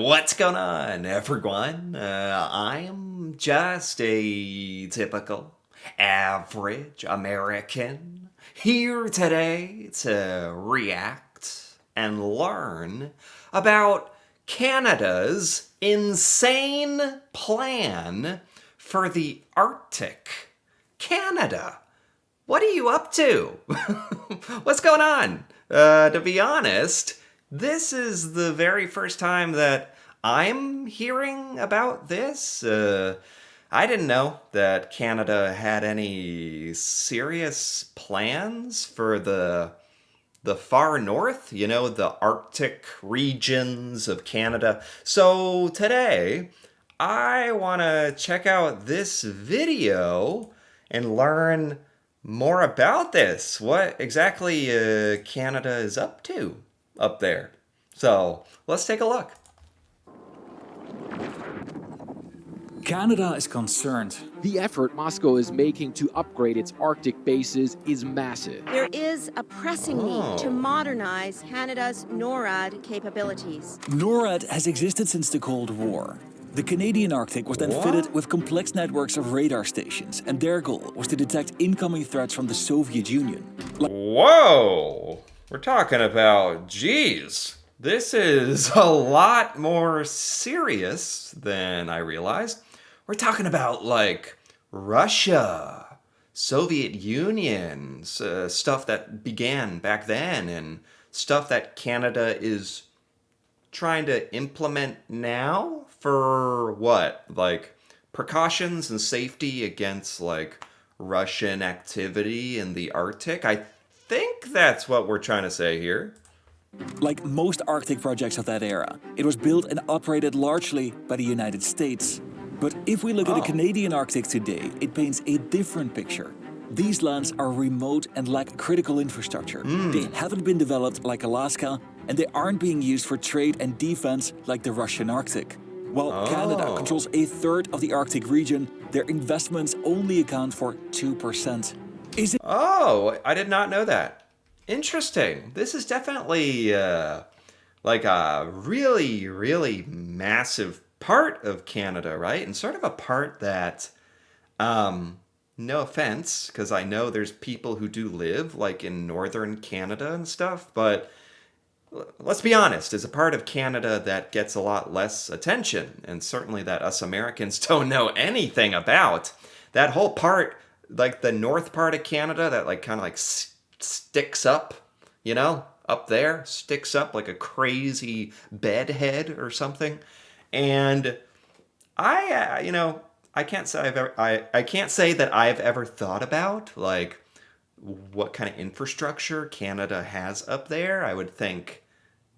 What's going on, everyone? I'm just a typical, average American here today to react and learn about Canada's insane plan for the Arctic. Canada, what are you up to? What's going on? To be honest, this is the very first time that I'm hearing about this. I didn't know that Canada had any serious plans for the far north, the Arctic regions of Canada. So today, I want to check out this video and learn more about this. What exactly Canada is up to up there. So let's take a look. Canada is concerned. The effort Moscow is making to upgrade its Arctic bases is massive. There is a pressing need to modernize Canada's NORAD capabilities. NORAD has existed since the Cold War. The Canadian Arctic was then fitted with complex networks of radar stations, and their goal was to detect incoming threats from the Soviet Union. Whoa! We're talking about, geez, this is a lot more serious than I realized. We're talking about, like, Russia, Soviet Union, stuff that began back then, and stuff that Canada is trying to implement now for what? Like, precautions and safety against, like, Russian activity in the Arctic? I think that's what we're trying to say here. Like most Arctic projects of that era, it was built and operated largely by the United States. But if we look at the Canadian Arctic today, it paints a different picture. These lands are remote and lack critical infrastructure. They haven't been developed like Alaska, and they aren't being used for trade and defense like the Russian Arctic. While Canada controls a third of the Arctic region, their investments only account for 2%. Is it? Oh, I did not know that. Interesting. This is definitely like a really, really massive part of Canada, right? And sort of a part that, no offense, because I know there's people who do live like in northern Canada and stuff, but let's be honest, is a part of Canada that gets a lot less attention, and certainly that us Americans don't know anything about. That whole part, like the north part of Canada, that like kind of like sticks up, up there, sticks up like a crazy bedhead or something. And I can't say I can't say that I've ever thought about like what kind of infrastructure Canada has up there. I would think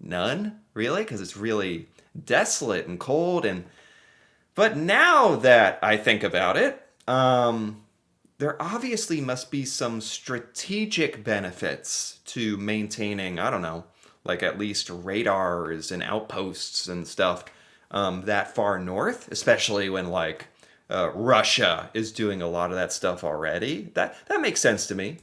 none, really, because it's really desolate and cold. But now that I think about it, there obviously must be some strategic benefits to maintaining, I don't know, like at least radars and outposts and stuff that far north, especially when like Russia is doing a lot of that stuff already. That makes sense to me.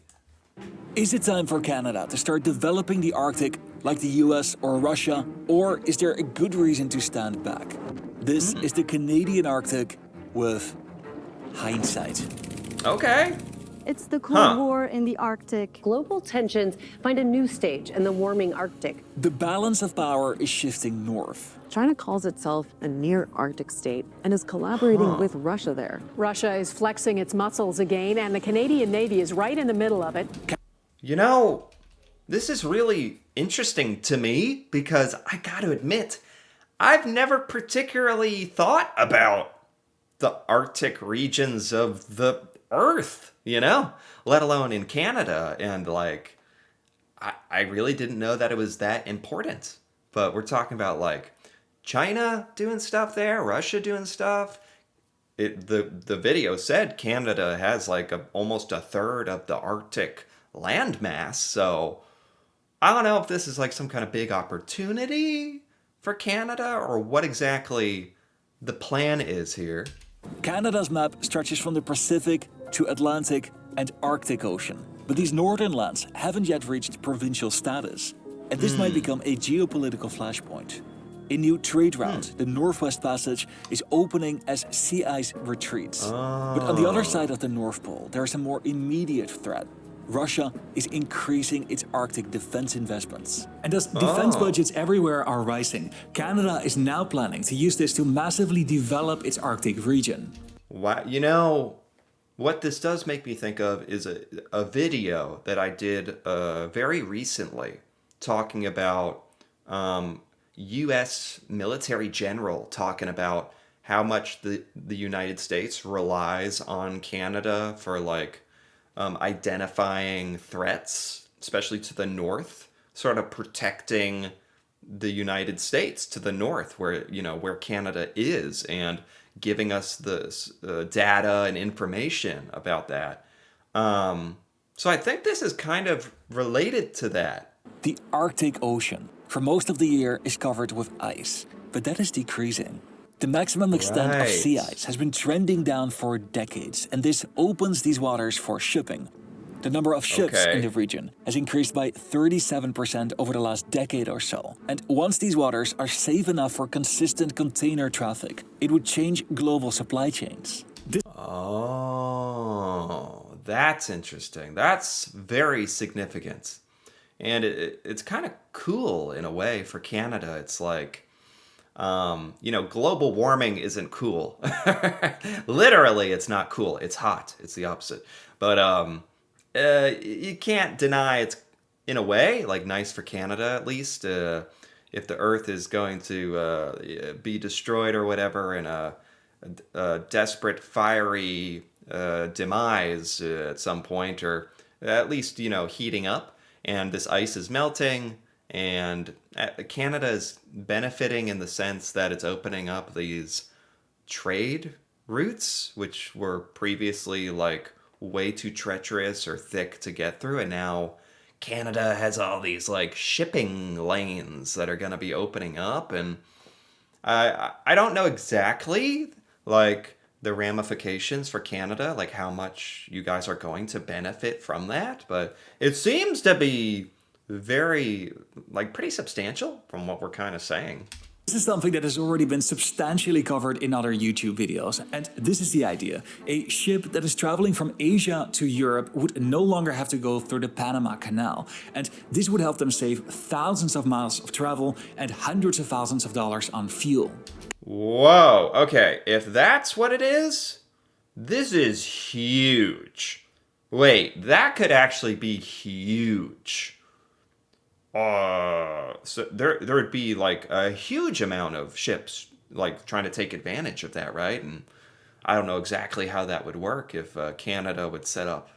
Is it time for Canada to start developing the Arctic like the US or Russia, or is there a good reason to stand back? This is the Canadian Arctic with hindsight. Okay. It's the Cold War in the Arctic. Global tensions find a new stage in the warming Arctic. The balance of power is shifting north. China calls itself a near-Arctic state and is collaborating with Russia there. Russia is flexing its muscles again, and the Canadian Navy is right in the middle of it. This is really interesting to me because I got to admit, I've never particularly thought about the Arctic regions of the Earth, let alone in Canada. And like, I really didn't know that it was that important. But we're talking about like China doing stuff there, Russia doing stuff. The video said Canada has like almost a third of the Arctic landmass. So I don't know if this is like some kind of big opportunity for Canada or what exactly the plan is here. Canada's map stretches from the Pacific to Atlantic and Arctic Ocean. But these northern lands haven't yet reached provincial status. And this might become a geopolitical flashpoint. A new trade route, the Northwest Passage, is opening as sea ice retreats. But on the other side of the North Pole, there's a more immediate threat. Russia is increasing its Arctic defense investments. And as defense budgets everywhere are rising, Canada is now planning to use this to massively develop its Arctic region. Wow, you know, what this does make me think of is a video that I did very recently talking about U.S. military general talking about how much the United States relies on Canada for like identifying threats, especially to the north, sort of protecting the United States to the north where, you know, where Canada is and giving us the data and information about that. So I think this is kind of related to that. The Arctic Ocean, for most of the year, is covered with ice, but that is decreasing. The maximum extent of sea ice has been trending down for decades, and this opens these waters for shipping. The number of ships in the region has increased by 37% over the last decade or so. And once these waters are safe enough for consistent container traffic, it would change global supply chains. Oh, that's interesting. That's very significant. And it's kind of cool in a way for Canada. It's like, you know, global warming isn't cool. Literally, it's not cool. It's hot. It's the opposite. But you can't deny it's, in a way, like nice for Canada at least. If the Earth is going to be destroyed or whatever in a desperate, fiery demise at some point, or at least, you know, heating up, and this ice is melting, and Canada is benefiting in the sense that it's opening up these trade routes, which were previously like way too treacherous or thick to get through, and now Canada has all these like shipping lanes that are going to be opening up. And I don't know exactly like the ramifications for Canada, like how much you guys are going to benefit from that, but it seems to be very, like, pretty substantial from what we're kind of saying. This is something that has already been substantially covered in other YouTube videos, and this is the idea. A ship that is traveling from Asia to Europe would no longer have to go through the Panama Canal, and this would help them save thousands of miles of travel and hundreds of thousands of dollars on fuel. Whoa, okay, if that's what it is, this is huge. Wait, that could actually be huge. So there would be like a huge amount of ships like trying to take advantage of that, right? And I don't know exactly how that would work, if Canada would set up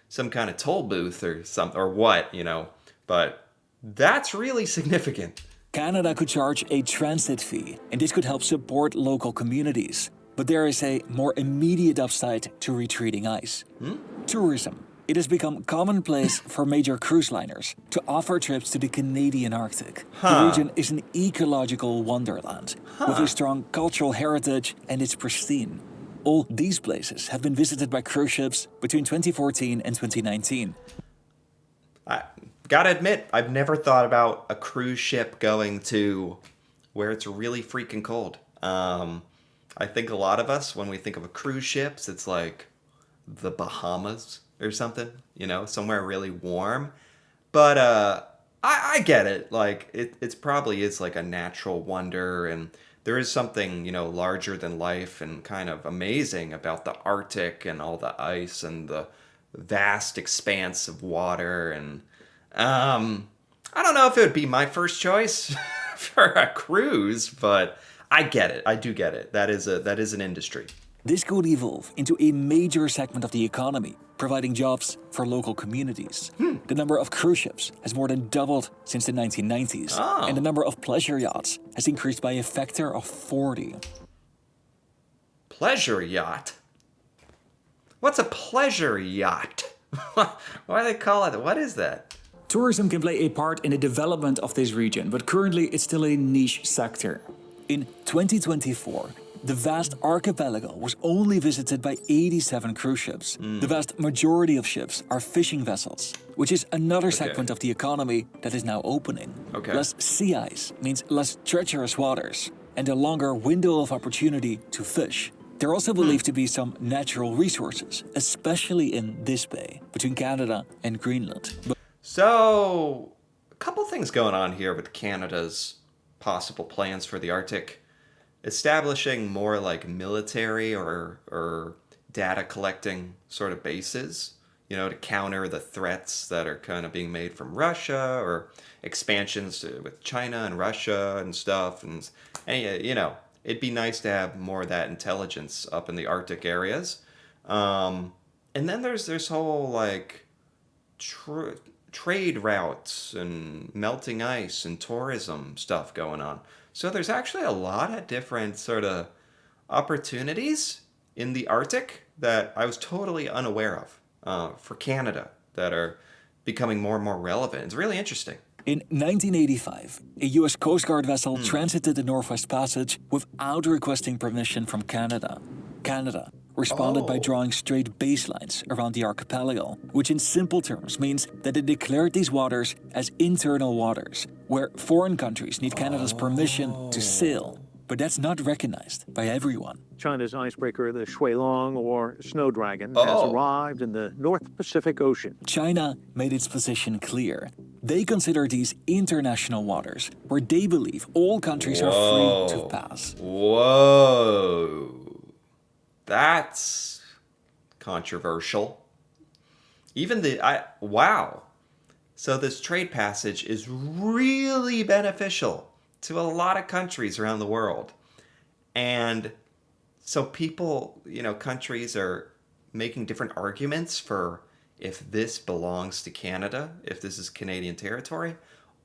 some kind of toll booth or something, or what, you know, but that's really significant. Canada could charge a transit fee, and this could help support local communities. But there is a more immediate upside to retreating ice. Tourism. It has become commonplace for major cruise liners to offer trips to the Canadian Arctic. The region is an ecological wonderland with a strong cultural heritage, and it's pristine. All these places have been visited by cruise ships between 2014 and 2019. I gotta admit, I've never thought about a cruise ship going to where it's really freaking cold. I think a lot of us, when we think of a cruise ships, it's like the Bahamas or something, you know, somewhere really warm. But I get it. Like, it's probably is like a natural wonder, and there is something, you know, larger than life and kind of amazing about the Arctic and all the ice and the vast expanse of water. And I don't know if it would be my first choice for a cruise, but I get it. I do get it. That is an industry. This could evolve into a major segment of the economy, providing jobs for local communities. The number of cruise ships has more than doubled since the 1990s, and the number of pleasure yachts has increased by a factor of 40. Pleasure yacht? What's a pleasure yacht? Why do they call it? What is that? Tourism can play a part in the development of this region, but currently it's still a niche sector. In 2024, the vast archipelago was only visited by 87 cruise ships. The vast majority of ships are fishing vessels, which is another segment of the economy that is now opening. Less sea ice means less treacherous waters and a longer window of opportunity to fish. There are also believed to be some natural resources, especially in this bay, between Canada and Greenland. So, a couple things going on here with Canada's possible plans for the Arctic. Establishing more like military or data collecting sort of bases, you know, to counter the threats that are kind of being made from Russia, or expansions with China and Russia and stuff. And you know, it'd be nice to have more of that intelligence up in the Arctic areas. And then there's this whole like trade routes and melting ice and tourism stuff going on. So there's actually a lot of different sort of opportunities in the Arctic that I was totally unaware of for Canada that are becoming more and more relevant. It's really interesting. In 1985, a US Coast Guard vessel transited the Northwest Passage without requesting permission from Canada. Canada responded by drawing straight baselines around the archipelago, which in simple terms means that it declared these waters as internal waters, where foreign countries need Canada's permission to sail. But that's not recognized by everyone. China's icebreaker, the Shuilong or Snow Dragon, has arrived in the North Pacific Ocean. China made its position clear. They consider these international waters, where they believe all countries are free to pass. Whoa. That's controversial. Even wow. So this trade passage is really beneficial to a lot of countries around the world. And so people, you know, countries are making different arguments for if this belongs to Canada, if this is Canadian territory,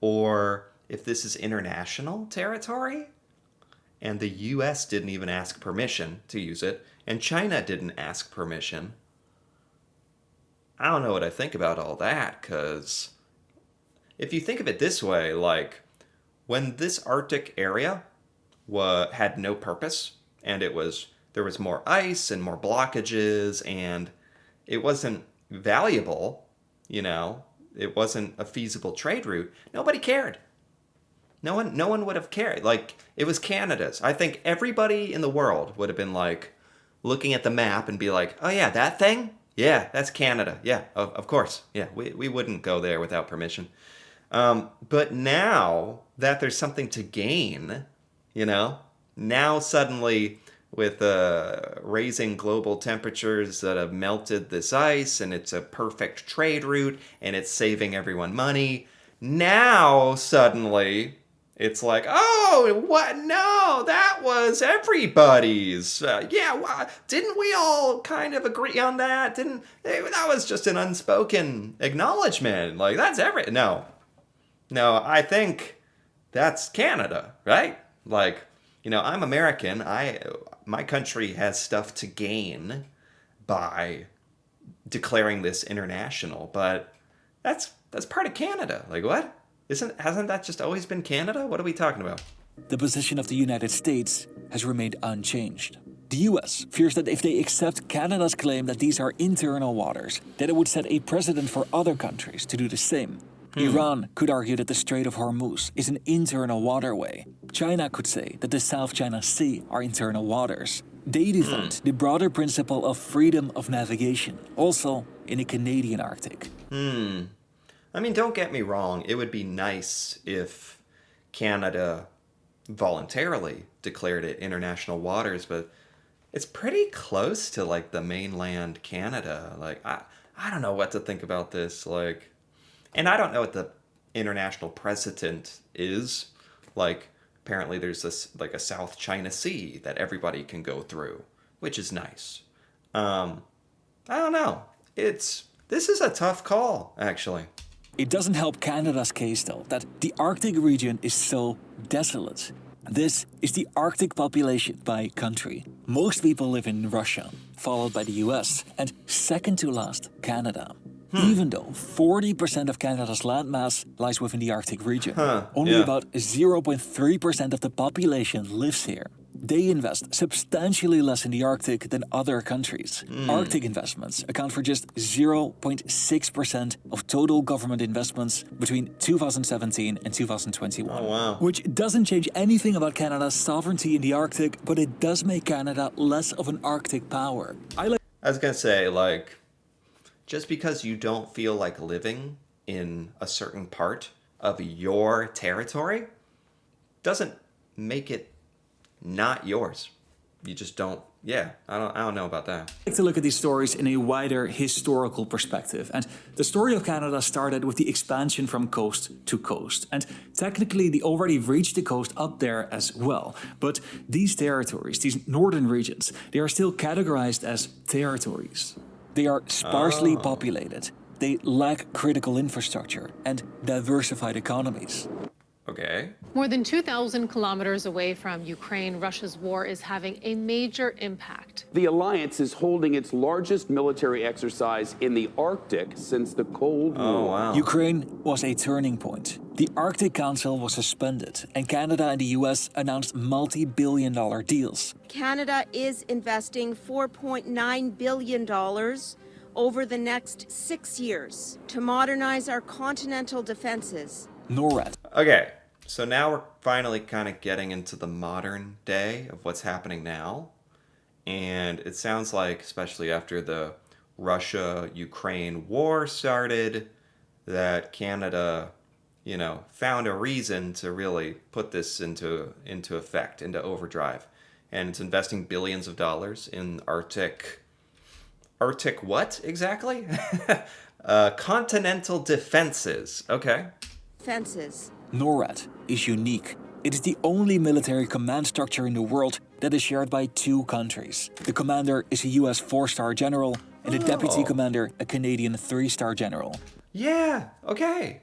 or if this is international territory. And the US didn't even ask permission to use it, and China didn't ask permission. I don't know what I think about all that, because if you think of it this way, like, when this Arctic area had no purpose, and there was more ice and more blockages, and it wasn't valuable, you know, it wasn't a feasible trade route, nobody cared. No one would have cared. Like, it was Canada's. I think everybody in the world would have been like, looking at the map and be like, oh yeah, that thing? Yeah, that's Canada. Yeah, of course. Yeah, we wouldn't go there without permission. But now that there's something to gain, you know, now suddenly with raising global temperatures that have melted this ice, and it's a perfect trade route, and it's saving everyone money, now suddenly it's like, oh, what? No, that was everybody's. Didn't we all kind of agree on that? That was just an unspoken acknowledgement. Like, that's No, I think that's Canada, right? Like, you know, I'm American. My country has stuff to gain by declaring this international, but that's part of Canada. Like, what? Hasn't that just always been Canada? What are we talking about? The position of the United States has remained unchanged. The US fears that if they accept Canada's claim that these are internal waters, that it would set a precedent for other countries to do the same. Iran could argue that the Strait of Hormuz is an internal waterway. China could say that the South China Sea are internal waters. They defend the broader principle of freedom of navigation, also in the Canadian Arctic. I mean, don't get me wrong. It would be nice if Canada voluntarily declared it international waters, but it's pretty close to, like, the mainland Canada. Like, I don't know what to think about this. Like, and I don't know what the international precedent is. Like, apparently there's this, like, a South China Sea that everybody can go through, which is nice. I don't know. This is a tough call, actually. It doesn't help Canada's case, though, that the Arctic region is so desolate. This is the Arctic population by country. Most people live in Russia, followed by the US, and second to last, Canada. Even though 40% of Canada's landmass lies within the Arctic region, only about 0.3% of the population lives here. they invest substantially less in the Arctic than other countries. Arctic investments account for just 0.6% of total government investments between 2017 and 2021. Oh, wow. Which doesn't change anything about Canada's sovereignty in the Arctic, but it does make Canada less of an Arctic power. I was gonna say, like, just because you don't feel like living in a certain part of your territory doesn't make it not yours. You just don't. Yeah, I don't know about that. I like to look at these stories in a wider historical perspective. And the story of Canada started with the expansion from coast to coast. And technically, they already reached the coast up there as well. But these territories, these northern regions, they are still categorized as territories. They are sparsely populated. They lack critical infrastructure and diversified economies. Okay. More than 2,000 kilometers away from Ukraine, Russia's war is having a major impact. The alliance is holding its largest military exercise in the Arctic since the Cold War. Oh, wow. Ukraine was a turning point. The Arctic Council was suspended, and Canada and the US announced multi-billion-dollar deals. Canada is investing $4.9 billion over the next 6 years to modernize our continental defenses. NORAD. Okay, so now we're finally kind of getting into the modern day of what's happening now. And it sounds like, especially after the Russia-Ukraine war started, that Canada, you know, found a reason to really put this into effect, into overdrive. And it's investing billions of dollars in Arctic what exactly? Continental defenses. Okay. Fences. NORAD is unique. It is the only military command structure in the world that is shared by two countries. The commander is a US 4-star general, and the deputy commander a Canadian 3-star general. Yeah, okay.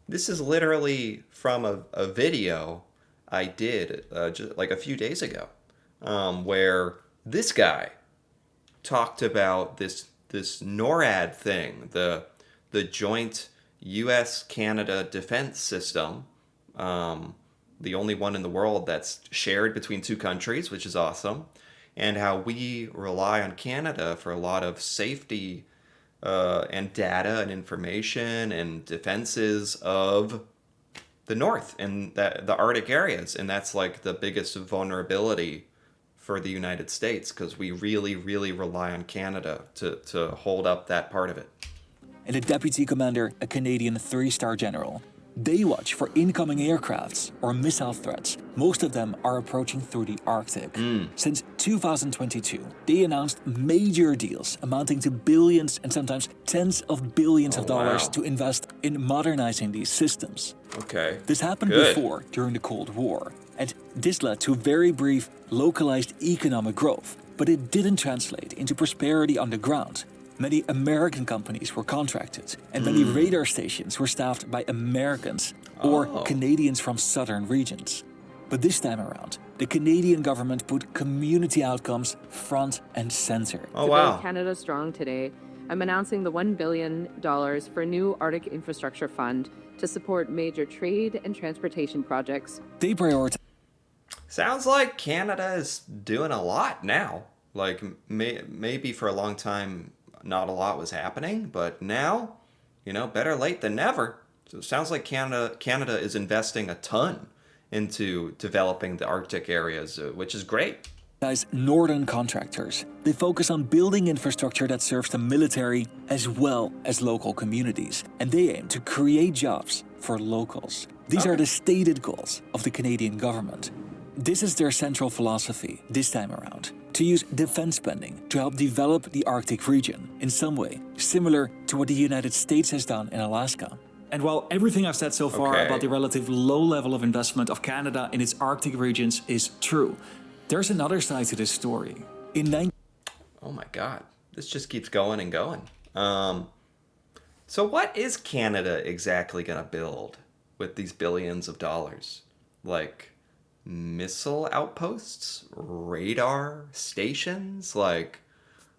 This is literally from a video I did just like a few days ago, where this guy talked about this NORAD thing, the joint U.S.-Canada defense system, the only one in the world that's shared between two countries, which is awesome, and how we rely on Canada for a lot of safety and data and information and defenses of the North and the Arctic areas. And that's like the biggest vulnerability for the United States, because we really, really rely on Canada to hold up that part of it. And the deputy commander a Canadian 3-star general. They watch for incoming aircrafts or missile threats. Most of them are approaching through the Arctic. Since 2022, they announced major deals amounting to billions and sometimes tens of billions of dollars to invest in modernizing these systems. Okay. This happened before, during the Cold War, and this led to very brief, localized economic growth, but it didn't translate into prosperity on the ground. Many American companies were contracted, and many radar stations were staffed by Americans or Canadians from southern regions. But this time around, the Canadian government put community outcomes front and center. To build Canada strong today, I'm announcing the $1 billion for a new Arctic Infrastructure Fund to support major trade and transportation projects. They prioritize. Sounds like Canada is doing a lot now. Like, maybe for a long time, not a lot was happening, but now, you know, better late than never. So it sounds like Canada is investing a ton into developing the Arctic areas, which is great. Northern contractors. They focus on building infrastructure that serves the military as well as local communities, and they aim to create jobs for locals. These are the stated goals of the Canadian government. This is their central philosophy this time around, to use defense spending to help develop the Arctic region in some way, similar to what the United States has done in Alaska. And while everything I've said so far about the relative low level of investment of Canada in its Arctic regions is true, there's another side to this story. Oh my God, this just keeps going and going. So what is Canada exactly going to build with these billions of dollars? Like missile outposts, radar stations? Like,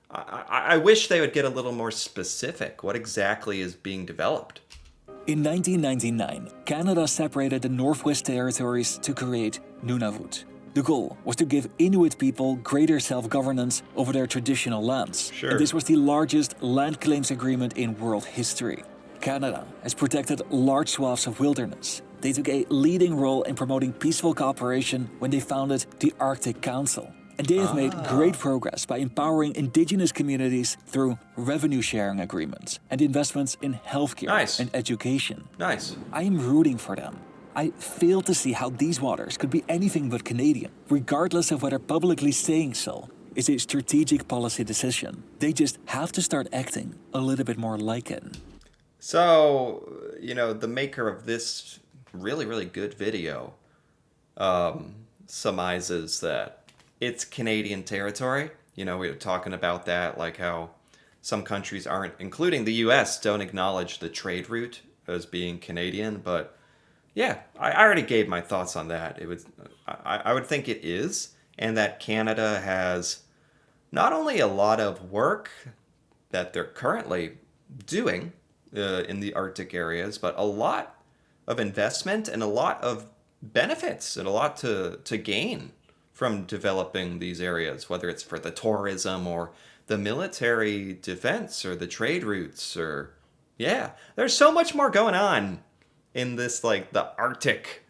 I wish they would get a little more specific. What exactly is being developed? In 1999, Canada separated the Northwest Territories to create Nunavut. The goal was to give Inuit people greater self-governance over their traditional lands. Sure. And this was the largest land claims agreement in world history. Canada has protected large swaths of wilderness. They took a leading role in promoting peaceful cooperation when they founded the Arctic Council. And they have made great progress by empowering indigenous communities through revenue sharing agreements and investments in healthcare and education. Nice. I am rooting for them. I fail to see how these waters could be anything but Canadian, regardless of whether publicly saying so is a strategic policy decision. They just have to start acting a little bit more like it. So, you know, the maker of this really, really good video surmises that it's Canadian territory. You know, we were talking about that, like how some countries aren't, including the US, don't acknowledge the trade route as being Canadian, but yeah, I already gave my thoughts on that. I would think it is, and that Canada has not only a lot of work that they're currently doing in the Arctic areas, but a lot of investment and a lot of benefits and a lot to gain from developing these areas, whether it's for the tourism or the military defense or the trade routes or, yeah, there's so much more going on in this, like, the Arctic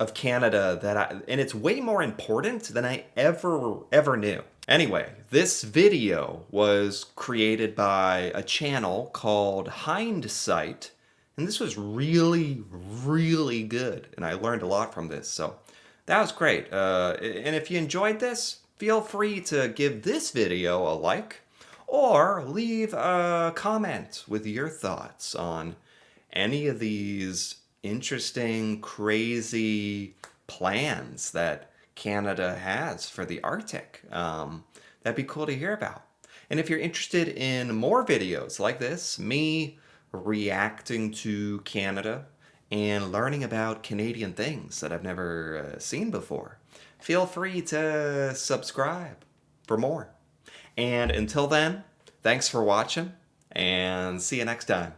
of Canada and it's way more important than I ever knew. Anyway, this video was created by a channel called Hindsight, and this was really, really good, and I learned a lot from this, so that was great. And if you enjoyed this, feel free to give this video a like, or leave a comment with your thoughts on any of these interesting, crazy plans that Canada has for the Arctic. That'd be cool to hear about. And if you're interested in more videos like this, me reacting to Canada and learning about Canadian things that I've never seen before, feel free to subscribe for more. And until then, thanks for watching, and see you next time.